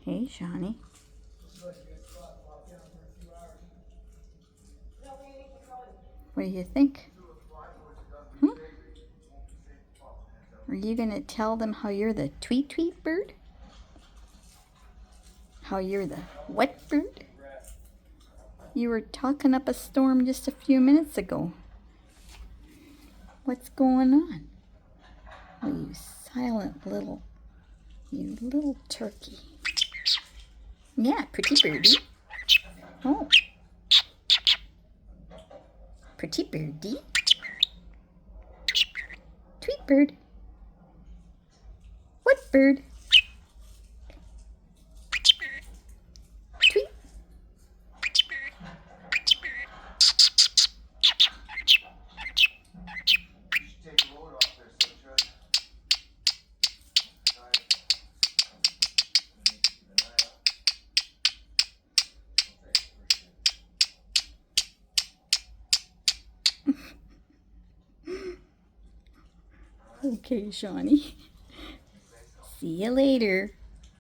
Hey, Shawnee. What do you think? Are you going to tell them how you're the tweet tweet bird? How you're the what bird? You were talking up a storm just a few minutes ago. What's going on? Oh, you silent you little turkey. Yeah, pretty birdie. Oh. Pretty birdie. Tweet bird. What bird? Tweet. Okay, Shawnee. See you later.